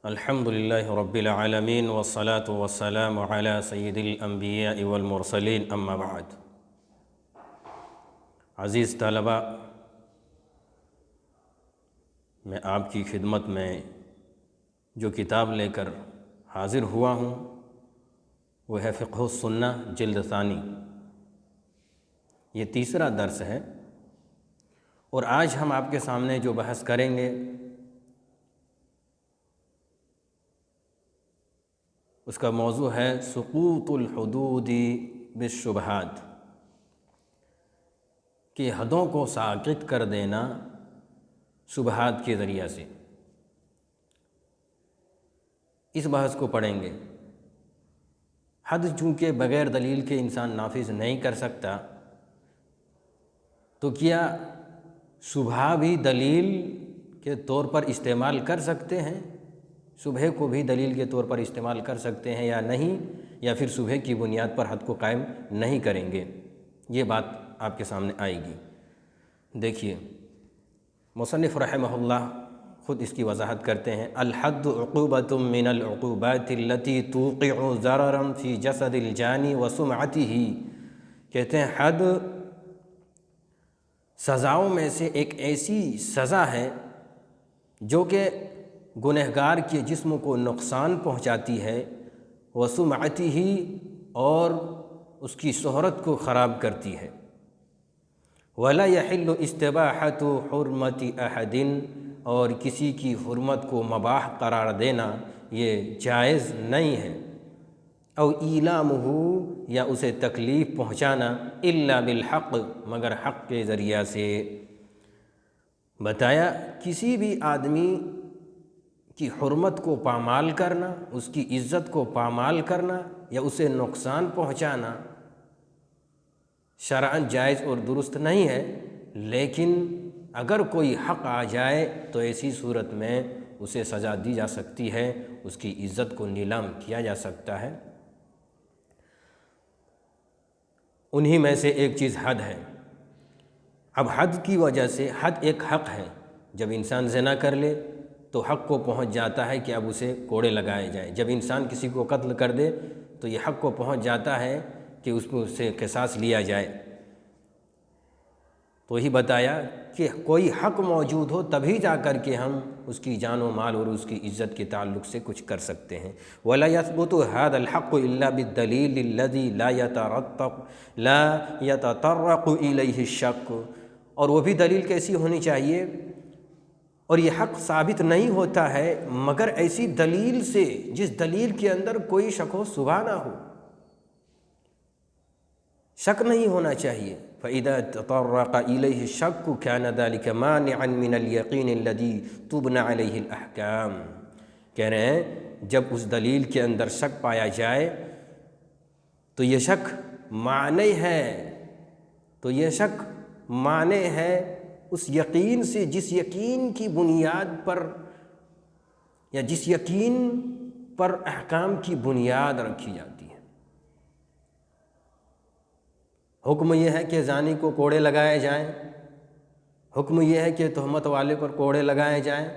الحمد للہ رب العالمین والصلاة والسلام علی سید الانبیاء والمرسلین اما بعد۔ عزیز طلباء، میں آپ کی خدمت میں جو کتاب لے کر حاضر ہوا ہوں وہ ہے فقہ السنہ جلد ثانی۔ یہ تیسرا درس ہے اور آج ہم آپ کے سامنے جو بحث کریں گے اس کا موضوع ہے سقوط الحدود بالشبہات، کہ حدوں کو ساقط کر دینا شبہات کے ذریعہ سے۔ اس بحث کو پڑھیں گے۔ حد چونکہ بغیر دلیل کے انسان نافذ نہیں کر سکتا، تو کیا شبہ بھی دلیل کے طور پر استعمال کر سکتے ہیں؟ شبہ کو بھی دلیل کے طور پر استعمال کر سکتے ہیں یا نہیں، یا پھر شبہ کی بنیاد پر حد کو قائم نہیں کریں گے؟ یہ بات آپ کے سامنے آئے گی۔ دیکھیے، مصنف رحمہ اللہ خود اس کی وضاحت کرتے ہیں: الحد عقوبۃ من العقوبات التي توقع ضررا فی جسد الجانی وسمعته۔ کہتے ہیں حد سزاؤں میں سے ایک ایسی سزا ہے جو کہ گنہگار کے جسم کو نقصان پہنچاتی ہے، وسمعته، اور اس کی شہرت کو خراب کرتی ہے۔ ولا يحل استباحة حرمة أحد، اور کسی کی حرمت کو مباح قرار دینا یہ جائز نہیں ہے۔ او ایلامہ، یا اسے تکلیف پہنچانا، الا بالحق، مگر حق کے ذریعہ سے۔ بتایا کسی بھی آدمی کی حرمت کو پامال کرنا، اس کی عزت کو پامال کرنا یا اسے نقصان پہنچانا شرعاً جائز اور درست نہیں ہے، لیکن اگر کوئی حق آ جائے تو ایسی صورت میں اسے سزا دی جا سکتی ہے، اس کی عزت کو نیلام کیا جا سکتا ہے۔ انہی میں سے ایک چیز حد ہے۔ اب حد کی وجہ سے، حد ایک حق ہے، جب انسان زنا کر لے تو حق کو پہنچ جاتا ہے کہ اب اسے کوڑے لگائے جائیں۔ جب انسان کسی کو قتل کر دے تو یہ حق کو پہنچ جاتا ہے کہ اس کو سے قصاص لیا جائے۔ تو ہی بتایا کہ کوئی حق موجود ہو تبھی جا کر کے ہم اس کی جان و مال اور اس کی عزت کے تعلق سے کچھ کر سکتے ہیں۔ وَلَا يَثْبُتُ هَذَا الْحَقُّ إِلَّا بِالدَّلِيلِ الَّذِي لَا يَتَطَرَّقُ إِلَيْهِ الشَّكُّ، اور وہ بھی دلیل کیسی ہونی چاہیے، اور یہ حق ثابت نہیں ہوتا ہے مگر ایسی دلیل سے جس دلیل کے اندر کوئی شک و شبہ نہ ہو، شک نہیں ہونا چاہیے۔ فَإِذَا تَطَرَّقَ إِلَيْهِ الشَّكُّ كَانَ ذَلِكَ مَانِعًا مِنَ الْيَقِينِ الَّذِي تُبْنَى عَلَيْهِ الْأَحْكَامُ۔ کہہ رہے ہیں جب اس دلیل کے اندر شک پایا جائے تو یہ شک مانع ہے، تو یہ شک مانع ہے اس یقین سے جس یقین کی بنیاد پر یا جس یقین پر احکام کی بنیاد رکھی جاتی ہے۔ حکم یہ ہے کہ زانی کو کوڑے لگائے جائیں، حکم یہ ہے کہ تہمت والے پر کوڑے لگائے جائیں،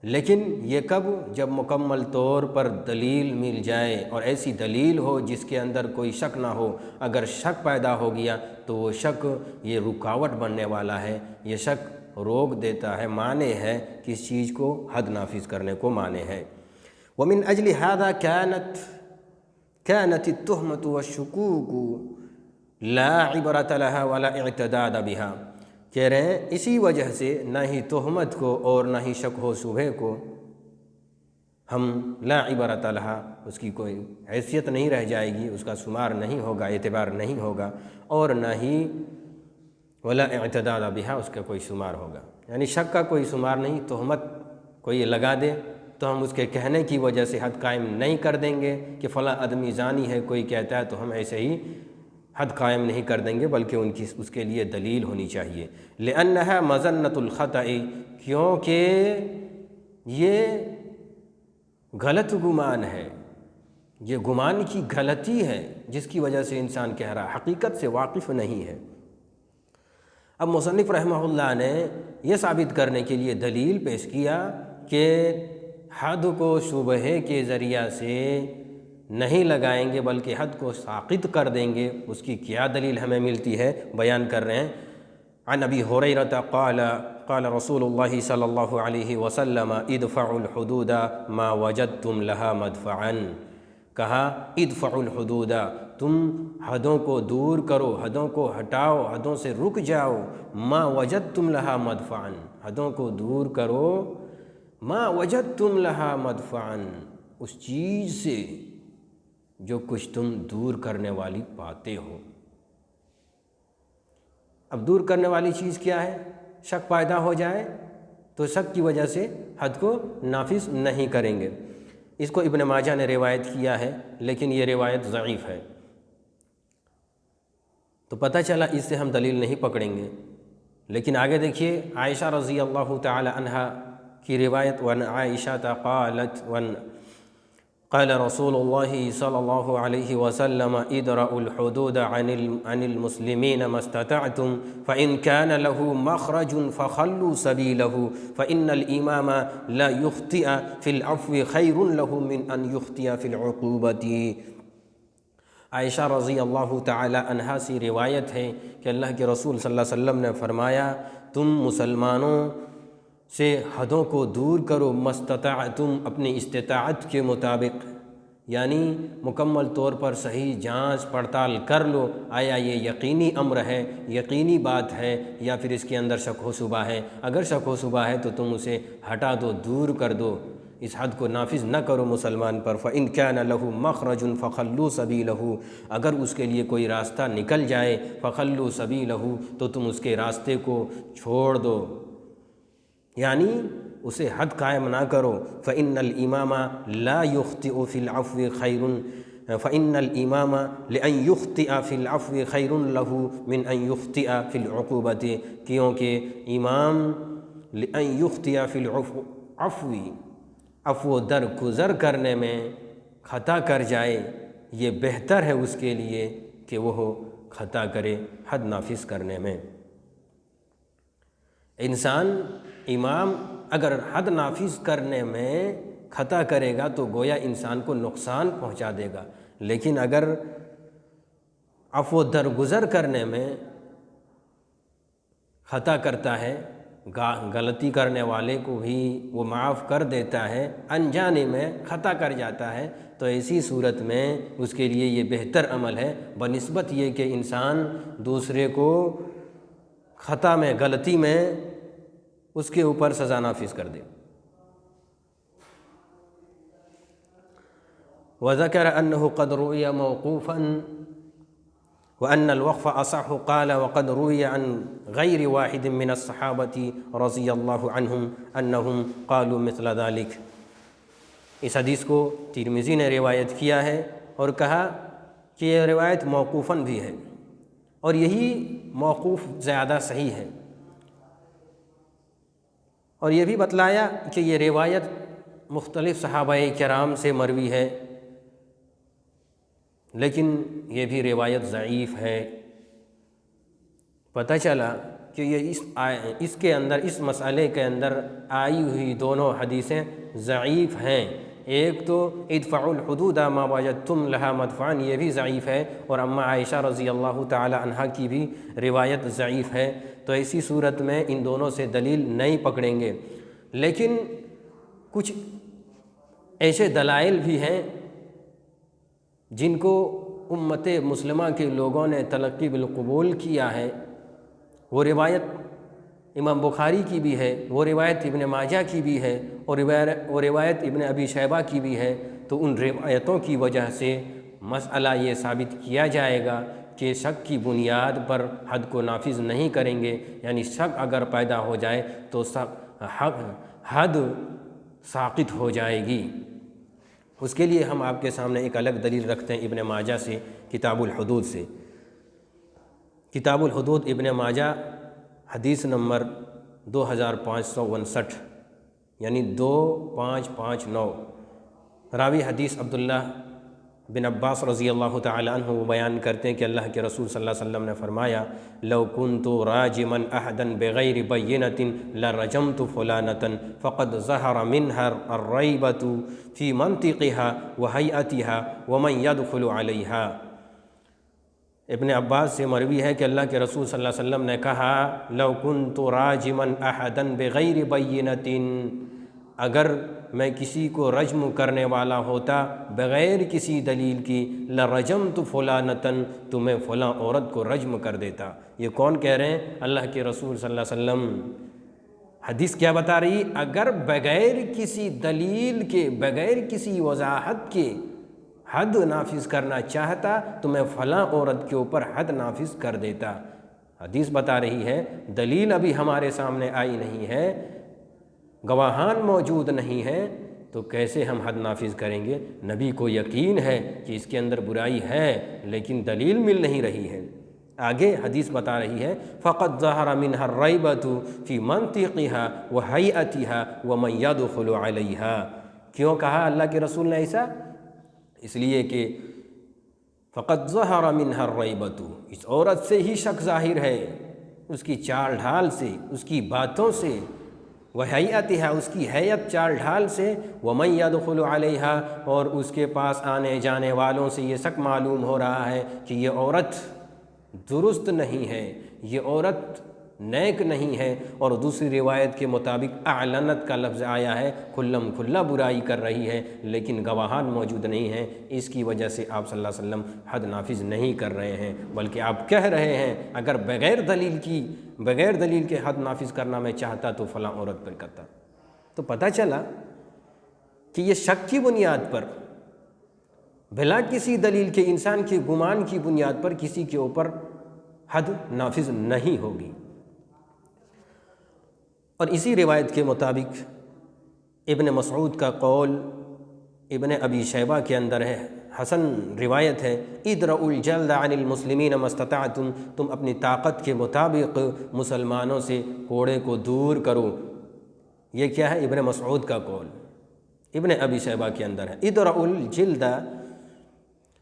لیکن یہ کب؟ جب مکمل طور پر دلیل مل جائے اور ایسی دلیل ہو جس کے اندر کوئی شک نہ ہو۔ اگر شک پیدا ہو گیا تو وہ شک یہ رکاوٹ بننے والا ہے، یہ شک روک دیتا ہے، مانع ہے، کس چیز کو؟ حد نافذ کرنے کو مانع ہے۔ وَمِنْ أَجْلِ هَذَا كَانَتِ التُّهْمَةُ وَالشُّكُوكُ لَا عِبْرَةَ لَهَا وَلَا اعْتِدَادَ بِهَا۔ کہہ رہے ہیں اسی وجہ سے نہ ہی تہمت کو اور نہ ہی شک و شبہ کو ہم لا عبرۃ لہا، اس کی کوئی حیثیت نہیں رہ جائے گی، اس کا شمار نہیں ہوگا، اعتبار نہیں ہوگا، اور نہ ہی ولا اعتداد بہا، اس کا کوئی شمار ہوگا۔ یعنی شک کا کوئی شمار نہیں، تہمت کوئی لگا دے تو ہم اس کے کہنے کی وجہ سے حد قائم نہیں کر دیں گے کہ فلاں آدمی زانی ہے، کوئی کہتا ہے تو ہم ایسے ہی حد قائم نہیں کر دیں گے، بلکہ اس کے لیے دلیل ہونی چاہیے۔ لأنها مظنة الخطأ، کیونکہ یہ غلط گمان ہے، یہ گمان کی غلطی ہے جس کی وجہ سے انسان کہہ رہا، حقیقت سے واقف نہیں ہے۔ اب مصنف رحمہ اللہ نے یہ ثابت کرنے کے لیے دلیل پیش کیا کہ حد کو شبہے کے ذریعہ سے نہیں لگائیں گے بلکہ حد کو ساقط کر دیں گے، اس کی کیا دلیل ہمیں ملتی ہے بیان کر رہے ہیں۔ عن ابی ہریرہ قال قال رسول اللہ صلی اللہ علیہ وسلم ادفعوا الحدود ما وجدتم لها مدفعا، کہا ادفعوا الحدود، تم حدوں کو دور کرو، حدوں کو ہٹاؤ، حدوں سے رک جاؤ، ما وجدتم لها مدفعا، حدوں کو دور کرو، ما وجدتم لها مدفعا، اس چیز سے جو کچھ تم دور کرنے والی پاتے ہو۔ اب دور کرنے والی چیز کیا ہے؟ شک پیدا ہو جائے تو شک کی وجہ سے حد کو نافذ نہیں کریں گے۔ اس کو ابن ماجہ نے روایت کیا ہے، لیکن یہ روایت ضعیف ہے، تو پتہ چلا اس سے ہم دلیل نہیں پکڑیں گے۔ لیکن آگے دیکھیے عائشہ رضی اللہ تعالی عنہا کی روایت، وَأَنْ عَائِشَةَ قَالَتْ قال رسول اللہ صلی اللہ علیہ وسلم ادرأوا الحدود عن المسلمین ما استطعتم فإن كان له مخرج فخلوا سبيله فإن الإمام لا يخطئ في العفو خير له من أن يخطئ في العقوبة۔ عائشہ رضی اللہ تعالی عنہا سے روایت ہے کہ اللہ کے رسول صلی اللہ علیہ وسلم نے فرمایا تم مسلمانوں سے حدوں کو دور کرو، مستطعتم، اپنی استطاعت کے مطابق، یعنی مکمل طور پر صحیح جانچ پڑتال کر لو، آیا یہ یقینی امر ہے، یقینی بات ہے، یا پھر اس کے اندر شک و شبہ ہے۔ اگر شک و شبہ ہے تو تم اسے ہٹا دو، دور کر دو، اس حد کو نافذ نہ کرو مسلمان پر۔ فَإِنْ كَانَ لَهُ مَخْرَجٌ فَخَلُّوا سَبِيلَهُ، اگر اس کے لیے کوئی راستہ نکل جائے، فَخَلُّوا سَبِيلَهُ، تو تم اس کے راستے کو چھوڑ دو، یعنی اسے حد قائم نہ کرو۔ فَإِنَّ الْإِمَامَ لَا يُخْطِئُ فِي الْعَفْوِ خَيْرٌ فَإِنَّ الْإِمَامَ لِأَنْ يُخْطِئَ فِي الْعَفْوِ خَيْرٌ لَهُ مِنْ أَنْ يُخْطِئَ فِي الْعُقُوبَةِ، کیونکہ امام لِأَنْ يُخْطِئَ فِي الْعَفْوِ، عفو درگزر کرنے میں خطا کر جائے، یہ بہتر ہے اس کے لیے کہ وہ خطا کرے حد نافذ کرنے میں۔ انسان امام اگر حد نافذ کرنے میں خطا کرے گا تو گویا انسان کو نقصان پہنچا دے گا، لیکن اگر عفو درگزر کرنے میں خطا کرتا ہے، غلطی کرنے والے کو بھی وہ معاف کر دیتا ہے، انجانے میں خطا کر جاتا ہے، تو ایسی صورت میں اس کے لیے یہ بہتر عمل ہے بنسبت یہ کہ انسان دوسرے کو خطا میں، غلطی میں اس کے اوپر سزا نافذ کر دے۔ وَذَكَرَ أَنَّهُ قَدْ رُؤِيَ مَوْقُوفًا وَأَنَّ الْوَقْفَ أَصَحُّ قَالَ وَقَدْ رُؤِيَ عَنْ غَيْرِ وَاحِدٍ مِّنَ الصَّحَابَةِ رَضِيَ اللَّهُ عَنْهُمْ أَنَّهُمْ قَالُوا مِثْلَ ذَلِكَ۔ اس حدیث کو ترمذی نے روایت کیا ہے اور کہا کہ یہ روایت موقوفاً بھی ہے، اور یہی موقوف زیادہ صحیح ہے، اور یہ بھی بتلایا کہ یہ روایت مختلف صحابہ کرام سے مروی ہے، لیکن یہ بھی روایت ضعیف ہے۔ پتہ چلا کہ یہ اس کے اندر، اس مسئلے کے اندر آئی ہوئی دونوں حدیثیں ضعیف ہیں۔ ایک تو ادفعوا الحدود ما وجدتم لها مدفعا، یہ بھی ضعیف ہے، اور اما عائشہ رضی اللہ تعالی عنہا کی بھی روایت ضعیف ہے، تو ایسی صورت میں ان دونوں سے دلیل نہیں پکڑیں گے۔ لیکن کچھ ایسے دلائل بھی ہیں جن کو امت مسلمہ کے لوگوں نے تلقی بالقبول کیا ہے، وہ روایت امام بخاری کی بھی ہے، وہ روایت ابن ماجہ کی بھی ہے، اور وہ روایت ابن ابی شیبہ کی بھی ہے، تو ان روایتوں کی وجہ سے مسئلہ یہ ثابت کیا جائے گا کہ شک کی بنیاد پر حد کو نافذ نہیں کریں گے، یعنی شک اگر پیدا ہو جائے تو حد ساقط ہو جائے گی۔ اس کے لیے ہم آپ کے سامنے ایک الگ دلیل رکھتے ہیں ابن ماجہ سے، کتاب الحدود سے۔ کتاب الحدود ابن ماجہ حدیث نمبر 2559، یعنی 2559، راوی حدیث عبداللہ بن عباس رضی اللہ تعالی عنہ وہ بیان کرتے ہیں کہ اللہ کے رسول صلی اللہ علیہ وسلم نے فرمایا لو كنت راجما احدا بغیر بینۃ لرجمت فلانة فقد ظہر منها الریبۃ فی منطقها وہیئتها ومن يدخل علیها۔ ابن عباس سے مروی ہے کہ اللہ کے رسول صلی اللہ علیہ وسلم نے کہا لو كنت راجما احدا بغیر بینۃ، اگر میں کسی کو رجم کرنے والا ہوتا بغیر کسی دلیل کی لرجمت فلانۃ، تو میں فلاں عورت کو رجم کر دیتا۔ یہ کون کہہ رہے ہیں؟ اللہ کے رسول صلی اللہ علیہ وسلم۔ حدیث کیا بتا رہی؟ اگر بغیر کسی دلیل کے، بغیر کسی وضاحت کے حد نافذ کرنا چاہتا تو میں فلاں عورت کے اوپر حد نافذ کر دیتا۔ حدیث بتا رہی ہے دلیل ابھی ہمارے سامنے آئی نہیں ہے، گواہان موجود نہیں ہیں، تو کیسے ہم حد نافذ کریں گے؟ نبی کو یقین ہے کہ اس کے اندر برائی ہے لیکن دلیل مل نہیں رہی ہے۔ آگے حدیث بتا رہی ہے فقد ظہر منها الریبۃ فی منطقها وہیئتها ومن يدخل علیها۔ کیوں کہا اللہ کے رسول نے ایسا؟ اس لیے کہ فقد ظہر منها الریبۃ، اس عورت سے ہی شک ظاہر ہے، اس کی چال ڈھال سے، اس کی باتوں سے، وہیئتها، اس کی حیت چال ڈھال سے، ومن يدخل علیها، اور اس کے پاس آنے جانے والوں سے یہ شک معلوم ہو رہا ہے کہ یہ عورت درست نہیں ہے، یہ عورت نیک نہیں ہے۔ اور دوسری روایت کے مطابق اعلنت کا لفظ آیا ہے، کھلم کھلا برائی کر رہی ہے لیکن گواہان موجود نہیں ہیں، اس کی وجہ سے آپ صلی اللہ علیہ وسلم حد نافذ نہیں کر رہے ہیں، بلکہ آپ کہہ رہے ہیں اگر بغیر دلیل کے حد نافذ کرنا میں چاہتا تو فلاں عورت پر کرتا۔ تو پتہ چلا کہ یہ شک کی بنیاد پر، بلا کسی دلیل کے، انسان کے گمان کی بنیاد پر کسی کے اوپر حد نافذ نہیں ہوگی۔ اور اسی روایت کے مطابق ابن مسعود کا قول ابن ابی شیبہ کے اندر ہے، حسن روایت ہے، ادرؤوا الجلد عن المسلمین ما استطعتم، تم اپنی طاقت کے مطابق مسلمانوں سے کوڑے کو دور کرو۔ یہ کیا ہے؟ ابن مسعود کا قول ابن ابی شیبہ کے اندر ہے، ادرؤوا الجلد۔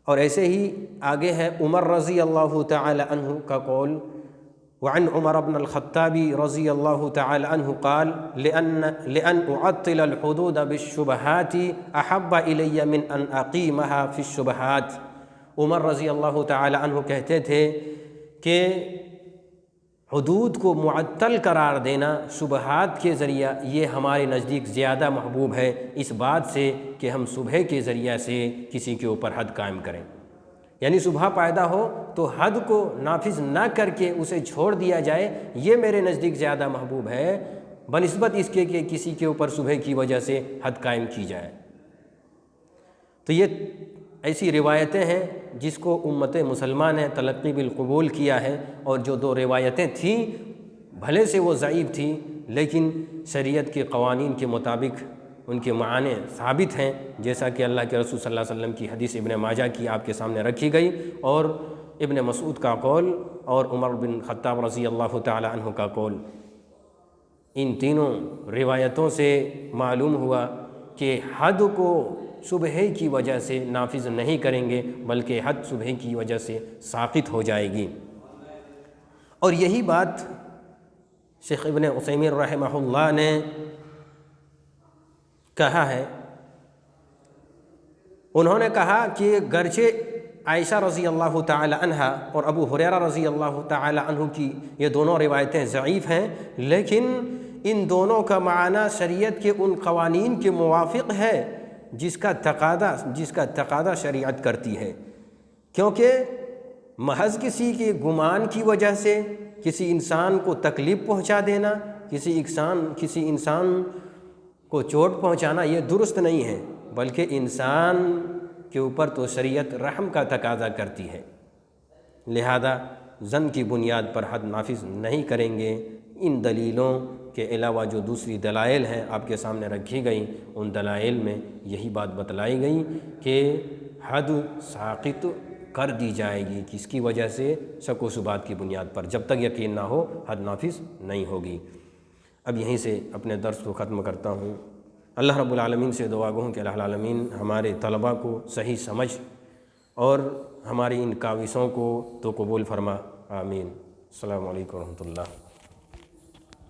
اور ایسے ہی آگے ہے عمر رضی اللہ تعالی عنہ کا قول، وعن عمر بن الخطاب رضی اللہ تعالی عنہ قال لأن أعطل الحدود بالشبہات احب الی من ان اقیمها فی الشبہات۔ عمر رضی اللہ تعالی عنہ کہتے تھے کہ حدود کو معطل قرار دینا شبہات کے ذریعہ یہ ہمارے نزدیک زیادہ محبوب ہے اس بات سے کہ ہم صبح کے ذریعہ سے کسی کے اوپر حد قائم کریں، یعنی صبح پیدا ہو تو حد کو نافذ نہ کر کے اسے چھوڑ دیا جائے، یہ میرے نزدیک زیادہ محبوب ہے بنسبت اس کے کہ کسی کے اوپر صبح کی وجہ سے حد قائم کی جائے۔ تو یہ ایسی روایتیں ہیں جس کو امت مسلمہ نے تلقی بالقبول کیا ہے، اور جو دو روایتیں تھیں بھلے سے وہ ضعیف تھیں لیکن شریعت کے قوانین کے مطابق ان کے معنی ثابت ہیں، جیسا کہ اللہ کے رسول صلی اللہ علیہ وسلم کی حدیث ابن ماجہ کی آپ کے سامنے رکھی گئی، اور ابن مسعود کا قول اور عمر بن خطاب رضی اللہ تعالی عنہ کا قول۔ ان تینوں روایتوں سے معلوم ہوا کہ حد کو صبح کی وجہ سے نافذ نہیں کریں گے بلکہ حد صبح کی وجہ سے ساقط ہو جائے گی۔ اور یہی بات شیخ ابن عثیمین رحمہ اللہ نے کہا ہے۔ انہوں نے کہا کہ گرچہ عائشہ رضی اللہ تعالی عنہ اور ابو ہریرہ رضی اللہ تعالی عنہ کی یہ دونوں روایتیں ضعیف ہیں، لیکن ان دونوں کا معنی شریعت کے ان قوانین کے موافق ہے جس کا تقاضا شریعت کرتی ہے، کیونکہ محض کسی کے گمان کی وجہ سے کسی انسان کو تکلیف پہنچا دینا، کسی انسان کو چوٹ پہنچانا یہ درست نہیں ہے، بلکہ انسان کے اوپر تو شریعت رحم کا تقاضا کرتی ہے، لہذا ظن کی بنیاد پر حد نافذ نہیں کریں گے۔ ان دلیلوں کے علاوہ جو دوسری دلائل ہیں آپ کے سامنے رکھی گئیں، ان دلائل میں یہی بات بتلائی گئی کہ حد ساقط کر دی جائے گی، کس کی وجہ سے؟ شک و شبہات کی بنیاد پر، جب تک یقین نہ ہو حد نافذ نہیں ہوگی۔ اب یہیں سے اپنے درس کو ختم کرتا ہوں۔ اللہ رب العالمین سے دعا گو ہوں کہ اللہ العالمین ہمارے طلباء کو صحیح سمجھ اور ہماری ان کاوشوں کو تو قبول فرما، آمین۔ السلام علیکم ورحمۃ اللہ۔